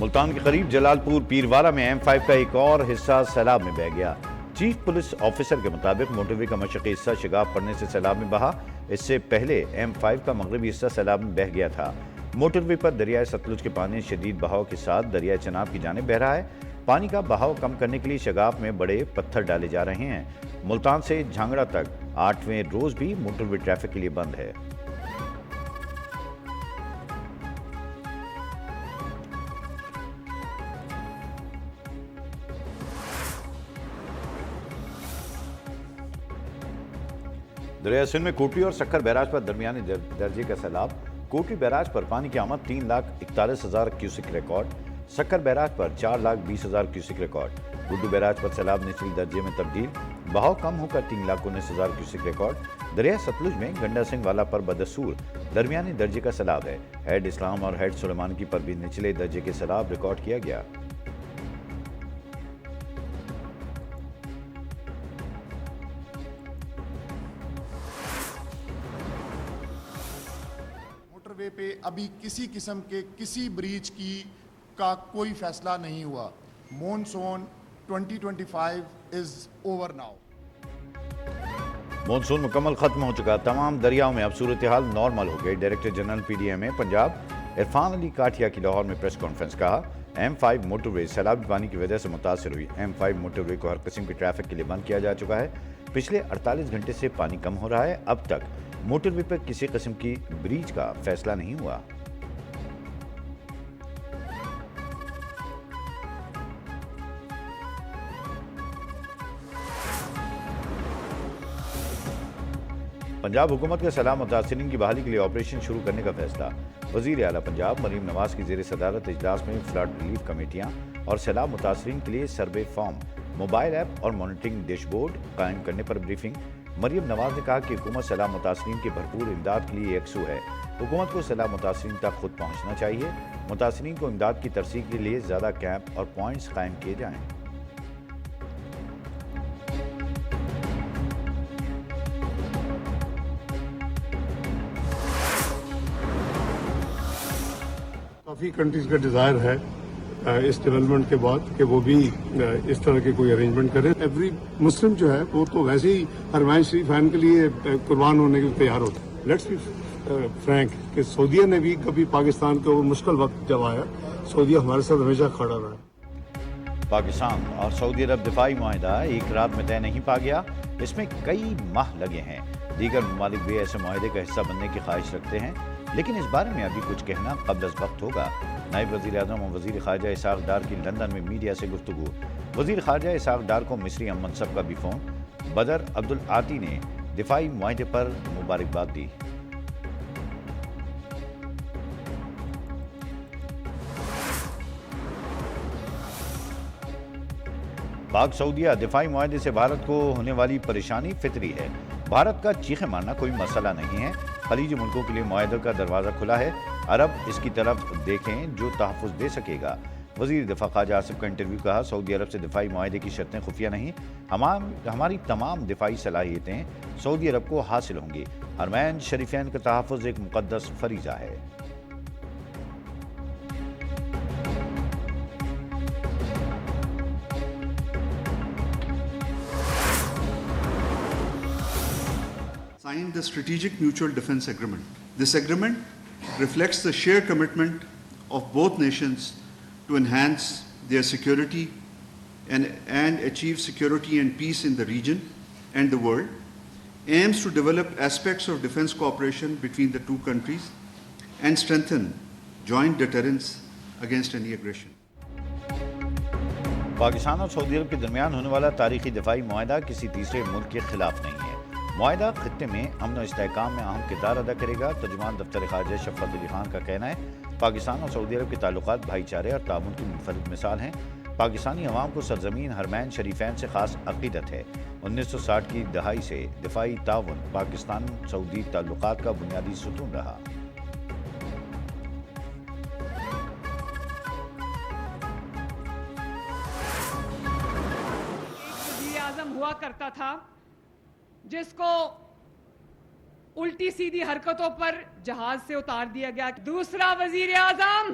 ملتان کے قریب جلال پور پیروارہ میں M5 کا ایک اور حصہ سیلاب میں بہہ گیا۔ چیف پولیس آفیسر کے مطابق موٹر وے کا مشرقی حصہ شگاف پڑنے سے سیلاب میں بہا۔ اس سے پہلے M5 کا مغربی حصہ سیلاب میں بہہ گیا تھا۔ موٹر وے پر دریائے ستلج کے پانی شدید بہاؤ کے ساتھ دریائے چناب کی جانب بہہ رہا ہے۔ پانی کا بہاؤ کم کرنے کے لیے شگاف میں بڑے پتھر ڈالے جا رہے ہیں۔ ملتان سے جھانگڑا تک 8ویں روز بھی موٹر وے ٹریفک کے لیے بند ہے۔ دریائے سندھ میں کوٹلی اور سکھر بیراج پر درمیانی درجے کا سیلاب۔ کوٹلی بیراج پر پانی کی آمد 3,41,000 کیوسک ریکارڈ، سکھر بیراج پر 4,20,000 کیوسک ریکارڈ۔ گڈو بیراج پر سیلاب نچلی درجے میں تبدیل، بہاؤ کم ہو کر 3,19,000 کیوسک ریکارڈ۔ دریائے ستلج میں گنڈا سنگھ والا پر بدستور درمیانی درجے کا سیلاب ہے۔ ہیڈ اسلام اور ہیڈ سلیمانکی پر بھی نچلے درجے کے سیلاب ریکارڈ کیا گیا۔ موٹر وے پہ ابھی کسی قسم کے کسی بریچ کا کوئی فیصلہ نہیں ہوا۔ مونسون 2025 از اوور ناؤ۔ مونسون مکمل ختم ہو چکا، تمام دریاؤں میں اب صورتحال نارمل ہو گئی۔ Director general PDMA Punjab Irfan Ali Kathia کی لاہور میں پریس کانفرنس کہا، M5 موٹر وے سیلابی پانی کی وجہ سے متاثر ہوئی۔ M5 موٹر وے کو ہر قسم کی ٹریفک کے لیے بند کیا جا چکا ہے۔ پچھلے 48 گھنٹے سے پانی کم ہو رہا ہے۔ اب تک موٹر وے پر کسی قسم کی بریچ کا فیصلہ نہیں ہوا۔ پنجاب حکومت کا سیلاب متاثرین کی بحالی کے لیے آپریشن شروع کرنے کا فیصلہ۔ وزیر اعلیٰ پنجاب مریم نواز کی زیر صدارت اجلاس میں فلڈ ریلیف کمیٹیاں اور سیلاب متاثرین کے لیے سروے فارم، موبائل ایپ اور مانیٹرنگ ڈیش بورڈ قائم کرنے پر بریفنگ۔ مریم نواز نے کہا کہ حکومت سیلاب متاثرین کی بھرپور امداد کے لیے یکسو ہے۔ حکومت کو سیلاب متاثرین تک خود پہنچنا چاہیے۔ متاثرین کو امداد کی ترسیل کے لیے زیادہ کیمپ اور پوائنٹس قائم کیے جائیں۔ کافی کنٹریز کا ڈیزائر ہے اس ڈیولپمنٹ کے بعد کہ وہ بھی اس طرح کے کوئی ارینجمنٹ کرے۔ ایوری مسلم جو ہے وہ تو ویسے ہی حرمین شریفین کے لیے قربان ہونے کے لیے تیار ہوتا ہے۔ لیٹس بی فرینک کہ سعودیہ نے بھی کبھی پاکستان کو مشکل وقت جب آیا، سعودیہ ہمارے ساتھ ہمیشہ کھڑا رہا۔ پاکستان اور سعودی عرب دفاعی معاہدہ ایک رات میں طے نہیں پا گیا، اس میں کئی ماہ لگے ہیں۔ دیگر ممالک بھی ایسے معاہدے کا حصہ بننے کی خواہش رکھتے ہیں، لیکن اس بارے میں ابھی کچھ کہنا قبل از وقت ہوگا۔ نائب وزیر اعظم اور وزیر خارجہ اسحاق ڈار کی لندن میں میڈیا سے گفتگو۔ وزیر خارجہ اسحاق ڈار کو مصری ام منصب کا بھی فون۔ بدر عبدالعاطی نے دفاعی معاہدے پر مبارکباد دی۔ پاک سعودیہ دفاعی معاہدے سے بھارت کو ہونے والی پریشانی فطری ہے۔ بھارت کا چیخے مارنا کوئی مسئلہ نہیں ہے۔ خلیجی ملکوں کے لیے معاہدے کا دروازہ کھلا ہے۔ عرب اس کی طرف دیکھیں جو تحفظ دے سکے گا۔ وزیر دفاع خارجہ آصف کا انٹرویو۔ کہا، سعودی عرب سے دفاعی معاہدے کی شرطیں خفیہ نہیں، ہماری تمام دفاعی صلاحیتیں سعودی عرب کو حاصل ہوں گی۔ حرمین شریفین کا تحفظ ایک مقدس فریضہ ہے۔ Signed the Strategic Mutual Defense Agreement. This agreement reflects the shared commitment of both nations to enhance their security and achieve security and peace in the region and the world, aims to develop aspects of defense cooperation between the two countries and strengthen joint deterrence against any aggression. Pakistan اور سعودی عرب کے درمیان ہونے والا تاریخی دفاعی معاہدہ کسی تیسرے ملک کے خلاف نہیں ہے۔ معاہدہ خطے میں امن و استحکام میں اہم کردار ادا کرے گا۔ ترجمان دفتر خارجہ شفقت علی خان کا کہنا ہے، پاکستان اور سعودی عرب کے تعلقات بھائی چارے اور تعاون کی منفرد مثال ہیں۔ پاکستانی عوام کو سرزمین حرمین شریفین سے خاص عقیدت ہے۔ 1960 کی دہائی سے دفاعی تعاون پاکستان سعودی تعلقات کا بنیادی ستون رہا۔ وزیر اعظم ہوا کرتا تھا جس کو الٹی سیدھی حرکتوں پر جہاز سے اتار دیا گیا۔ دوسرا وزیر اعظم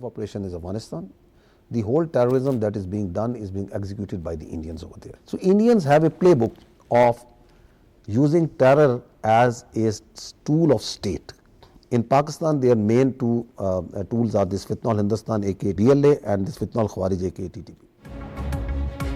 of operation is Afghanistan. The whole terrorism that is being done is being executed by the Indians over there. So Indians have a playbook of using terror as a tool of state. In Pakistan, their main two tools are this Fitna al-Hindustan aka DLA and this Fitna al-Khawarij aka TTP.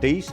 23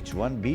H-1B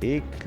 $1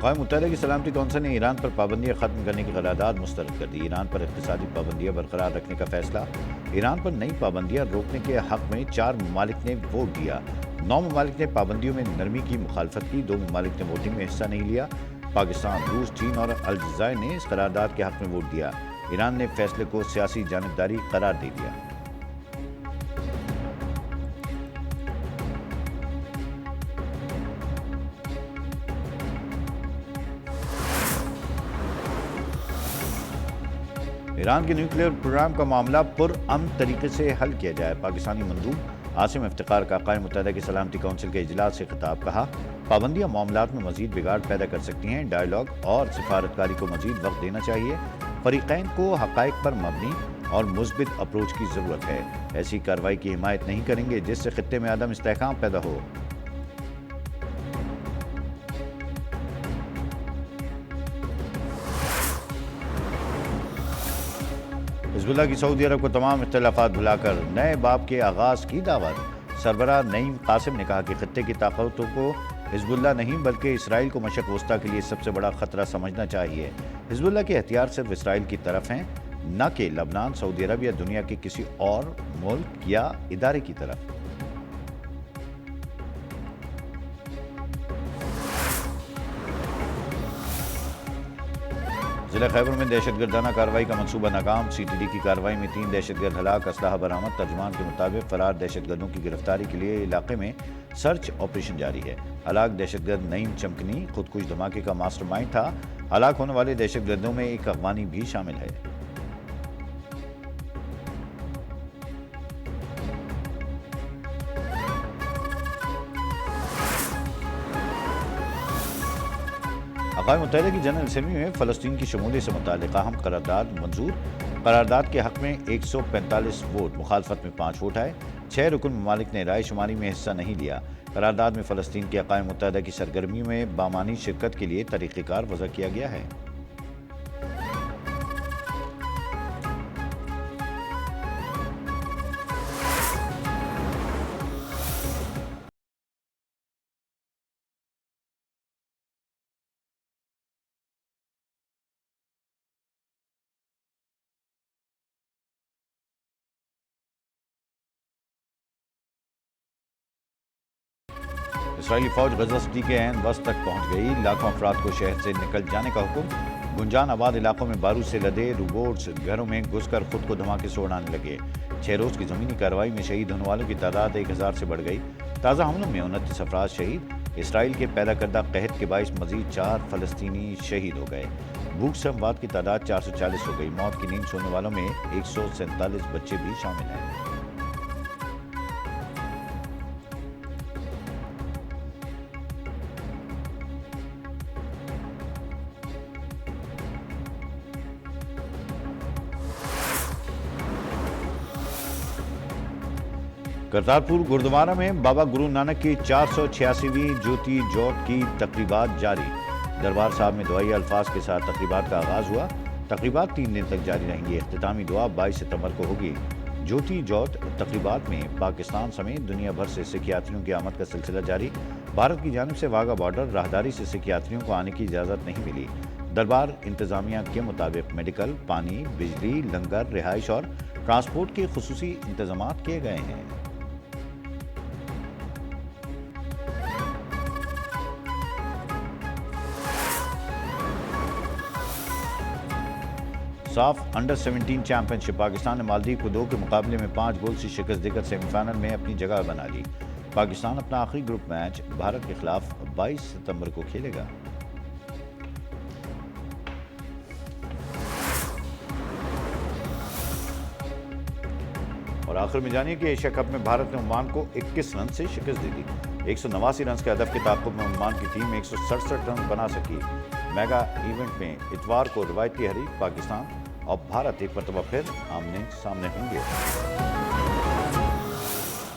اقوام متحدہ کی سلامتی council نے ایران پر پابندیاں ختم کرنے کی قرارداد مسترد کر دی۔ ایران پر اقتصادی پابندیاں برقرار رکھنے کا فیصلہ۔ ایران پر نئی پابندیاں روکنے کے حق میں 4 ممالک نے ووٹ دیا۔ 9 ممالک نے پابندیوں میں نرمی کی مخالفت کی، 2 ممالک نے ووٹنگ میں حصہ نہیں لیا۔ پاکستان، روس، چین اور الجزائر نے اس قرارداد کے حق میں ووٹ دیا۔ ایران نے فیصلے کو سیاسی جانبداری قرار دے دیا۔ ایران کے نیوکلیئر پروگرام کا معاملہ پرامن طریقے سے حل کیا جائے۔ پاکستانی مندوب عاصم افتخار کا اقوام متحدہ کی سلامتی کونسل کے اجلاس سے خطاب۔ کہا پابندیاں معاملات میں مزید بگاڑ پیدا کر سکتی ہیں، ڈائیلاگ اور سفارتکاری کو مزید وقت دینا چاہیے۔ فریقین کو حقائق پر مبنی اور مثبت اپروچ کی ضرورت ہے۔ ایسی کارروائی کی حمایت نہیں کریں گے جس سے خطے میں عدم استحکام پیدا ہو۔ حزب اللہ کی سعودی عرب کو تمام اختلافات بھلا کر نئے باب کے آغاز کی دعوت۔ سربراہ نعیم قاسم نے کہا کہ خطے کی طاقتوں کو حزب اللہ نہیں بلکہ اسرائیل کو مشرق وسطیٰ کے لیے سب سے بڑا خطرہ سمجھنا چاہیے۔ حزب اللہ کے ہتھیار صرف اسرائیل کی طرف ہیں، نہ کہ لبنان، سعودی عرب یا دنیا کے کسی اور ملک یا ادارے کی طرف۔ ضلع خیبر میں دہشت گردانہ کارروائی کا منصوبہ ناکام۔ سی ٹی ڈی کی کارروائی میں 3 دہشت گرد ہلاک، اسلحہ برآمد۔ ترجمان کے مطابق فرار دہشت گردوں کی گرفتاری کے لیے علاقے میں سرچ آپریشن جاری ہے۔ ہلاک دہشت گرد نعیم چمکنی خودکش دھماکے کا ماسٹر مائنڈ تھا۔ ہلاک ہونے والے دہشت گردوں میں ایک افغانی بھی شامل ہے۔ اقوام متحدہ کی جنرل اسمبلی میں فلسطین کی شمولیت سے متعلق اہم قرارداد منظور۔ قرارداد کے حق میں 145 ووٹ، مخالفت میں 5 ووٹ آئے۔ 6 رکن ممالک نے رائے شماری میں حصہ نہیں لیا۔ قرارداد میں فلسطین کی اقوام متحدہ کی سرگرمیوں میں بامعنی شرکت کے لیے طریقہ کار وضع کیا گیا ہے۔ اسرائیلی فوج غزہ سٹی کے عین وسط تک پہنچ گئی۔ لاکھوں افراد کو شہر سے نکل جانے کا حکم۔ گنجان آباد علاقوں میں بارود سے لدے روبوٹس گھروں میں گھس کر خود کو دھماکے سے اڑانے لگے۔ 6 روز کی زمینی کارروائی میں شہید ہونے والوں کی تعداد 1000 سے بڑھ گئی۔ تازہ حملوں میں 29 افراد شہید۔ اسرائیل کے پیدا کردہ قحط کے باعث مزید 4 فلسطینی شہید ہو گئے۔ بھوک سے اموات کی تعداد 440 ہو گئی۔ موت کی نیند سونے والوں میں 147 بچے بھی شامل ہیں۔ کرتارپور گردوارہ میں بابا گرو نانک کی 486ویں جوتی جوت کی تقریبات جاری۔ دربار صاحب میں دعائیہ الفاظ کے ساتھ تقریبات کا آغاز ہوا۔ تقریبات 3 دن تک جاری رہیں گی۔ اختتامی دعا 22 ستمبر کو ہوگی۔ جوتی جوت تقریبات میں پاکستان سمیت دنیا بھر سے سکھ یاتریوں کی آمد کا سلسلہ جاری۔ بھارت کی جانب سے واگا بارڈر راہداری سے سکھ یاتریوں کو آنے کی اجازت نہیں ملی۔ دربار انتظامیہ کے مطابق میڈیکل، پانی، بجلی، لنگر، رہائش اور ٹرانسپورٹ کے خصوصی انتظامات کیے گئے ہیں۔ صاف انڈر 17 چیمپئن شپ پاکستان نے مالدیو کو 2 کے مقابلے میں 5 گول سے شکست دے کر سیمی فائنل میں اپنی جگہ بنا لی۔ پاکستان اپنا آخری گروپ میچ بھارت کے خلاف 22 ستمبر کو کھیلے گا۔ اور آخر میں جانیے کہ ایشیا کپ میں بھارت نے عمان کو 21 رن سے شکست دے دی۔ 189 رنز کے ہدف کے تعاقب میں عمان کی ٹیم 167 رن بنا سکی۔ میگا ایونٹ میں اتوار کو روایتی حریف پاکستان اور بھارت ایک مرتبہ پھر آمنے سامنے ہوں گے۔